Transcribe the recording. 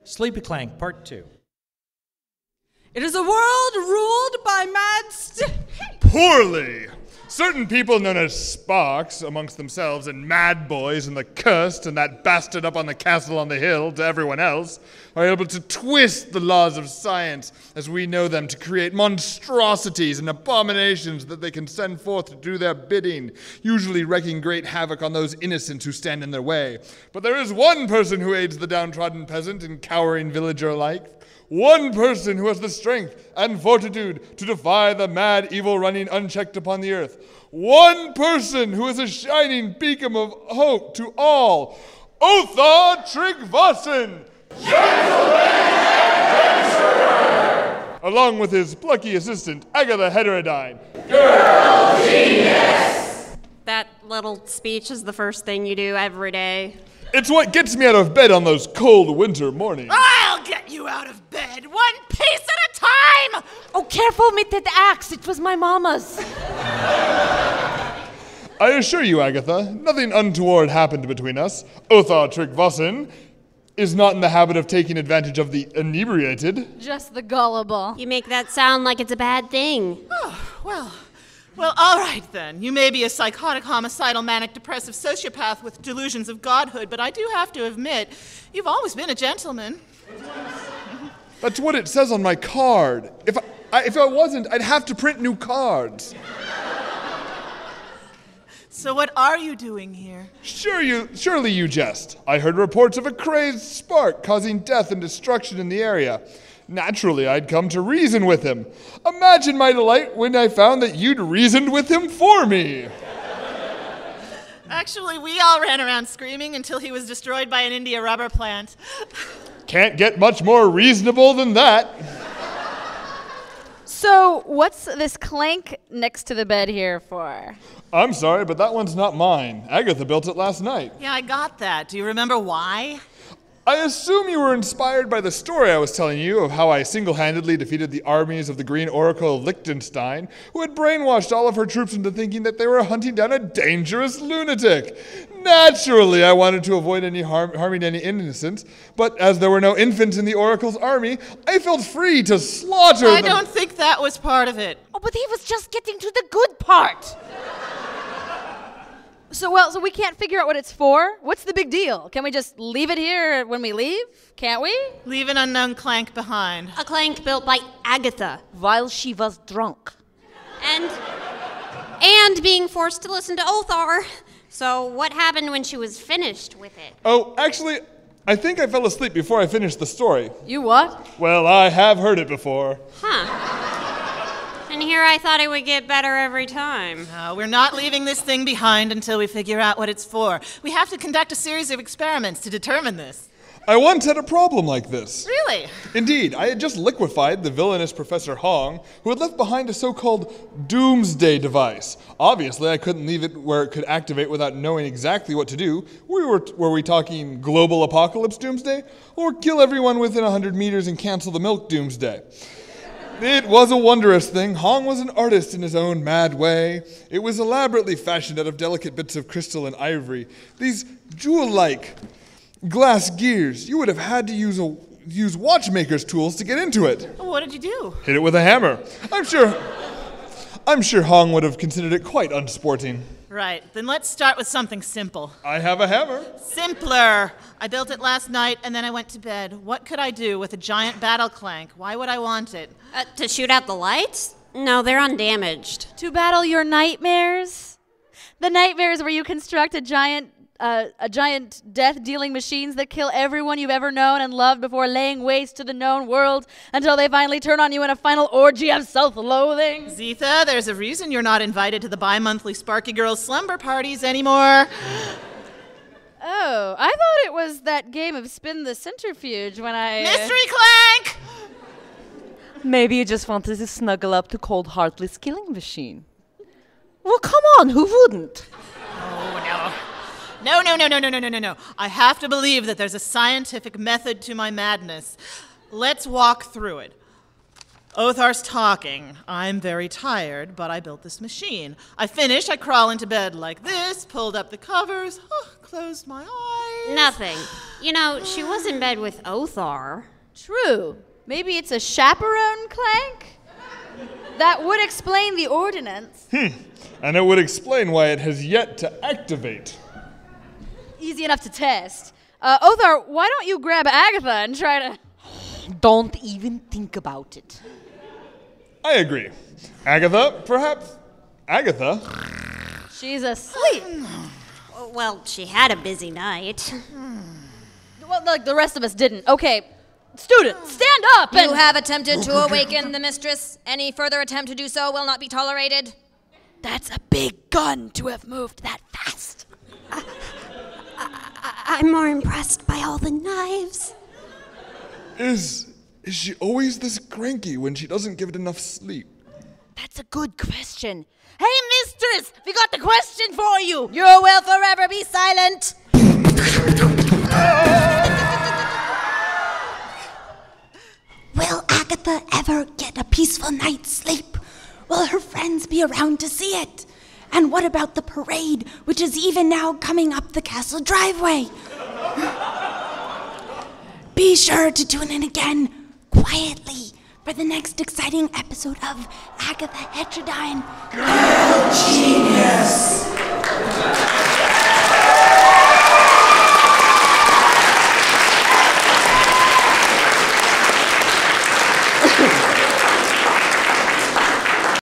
Sleepy Clank, Part 2. It is a world ruled by Poorly! Certain people known as Sparks amongst themselves and Mad Boys and the Cursed and that bastard up on the castle on the hill to everyone else are able to twist the laws of science as we know them to create monstrosities and abominations that they can send forth to do their bidding, usually wreaking great havoc on those innocents who stand in their way. But there is one person who aids the downtrodden peasant and cowering villager alike. One person who has the strength and fortitude to defy the mad evil running unchecked upon the earth. One person who is a shining beacon of hope to all. Otha Tryggvason! Gentleman adventurer! Along with his plucky assistant, Agatha Heterodyne. Girl genius! That little speech is the first thing you do every day. It's what gets me out of bed on those cold winter mornings. I'll get you out of bed, one piece at a time! Oh, careful with that axe. It was my mama's. I assure you, Agatha, nothing untoward happened between us. Otha Tryggvason is not in the habit of taking advantage of the inebriated. Just the gullible. You make that sound like it's a bad thing. Oh, well, all right then. You may be a psychotic, homicidal, manic, depressive sociopath with delusions of godhood, but I do have to admit, you've always been a gentleman. That's what it says on my card. If I wasn't, I'd have to print new cards. So what are you doing here? Surely you jest. I heard reports of a crazed spark causing death and destruction in the area. Naturally, I'd come to reason with him. Imagine my delight when I found that you'd reasoned with him for me. Actually, we all ran around screaming until he was destroyed by an India rubber plant. Can't get much more reasonable than that. So, what's this clank next to the bed here for? I'm sorry, but that one's not mine. Agatha built it last night. Yeah, I got that. Do you remember why? I assume you were inspired by the story I was telling you of how I single-handedly defeated the armies of the Green Oracle of Liechtenstein, who had brainwashed all of her troops into thinking that they were hunting down a dangerous lunatic. Naturally, I wanted to avoid harming any innocents, but as there were no infants in the Oracle's army, I felt free to slaughter them. I don't think that was part of it. Oh, but he was just getting to the good part. So we can't figure out what it's for? What's the big deal? Can we just leave it here when we leave? Can't we? Leave an unknown clank behind. A clank built by Agatha. While she was drunk. And being forced to listen to Othar. So what happened when she was finished with it? Oh, actually, I think I fell asleep before I finished the story. You what? Well, I have heard it before. Huh. And here I thought it would get better every time. No, we're not leaving this thing behind until we figure out what it's for. We have to conduct a series of experiments to determine this. I once had a problem like this. Really? Indeed, I had just liquefied the villainous Professor Hong, who had left behind a so-called doomsday device. Obviously, I couldn't leave it where it could activate without knowing exactly what to do. Were we talking global apocalypse doomsday? Or kill everyone within 100 meters and cancel the milk doomsday? It was a wondrous thing. Hong was an artist in his own mad way. It was elaborately fashioned out of delicate bits of crystal and ivory. These jewel-like glass gears. You would have had to use watchmaker's tools to get into it. What did you do? Hit it with a hammer. I'm sure Hong would have considered it quite unsporting. Right, then let's start with something simple. I have a hammer. Simpler. I built it last night and then I went to bed. What could I do with a giant battle clank? Why would I want it? To shoot out the lights? No, they're undamaged. To battle your nightmares? The nightmares where you construct a giant death-dealing machines that kill everyone you've ever known and loved before laying waste to the known world until they finally turn on you in a final orgy of self-loathing. Zitha, there's a reason you're not invited to the bi-monthly Sparky Girls slumber parties anymore. Oh, I thought it was that game of Spin the Centrifuge when I... Mystery Clank! Maybe you just wanted to snuggle up to Cold Heartless Killing Machine. Well, come on, who wouldn't? Oh, no. No. I have to believe that there's a scientific method to my madness. Let's walk through it. Othar's talking. I'm very tired, but I built this machine. I finish, I crawl into bed like this, pulled up the covers, closed my eyes. Nothing. You know, she was in bed with Othar. True. Maybe it's a chaperone clank? That would explain the ordinance. And it would explain why it has yet to activate. Easy enough to test. Othar, why don't you grab Agatha and try to... Don't even think about it. I agree. Agatha, perhaps... Agatha? She's asleep. Well, she had a busy night. Well, like the rest of us didn't. Okay, students, stand up and... You have attempted to awaken the mistress. Any further attempt to do so will not be tolerated. That's a big gun to have moved that fast. I'm more impressed by all the knives. Is she always this cranky when she doesn't give it enough sleep? That's a good question. Hey, mistress, we got the question for you. You will forever be silent. Will Agatha ever get a peaceful night's sleep? Will her friends be around to see it? And what about the parade, which is even now coming up the castle driveway? Be sure to tune in again, quietly, for the next exciting episode of Agatha Heterodyne. Genius!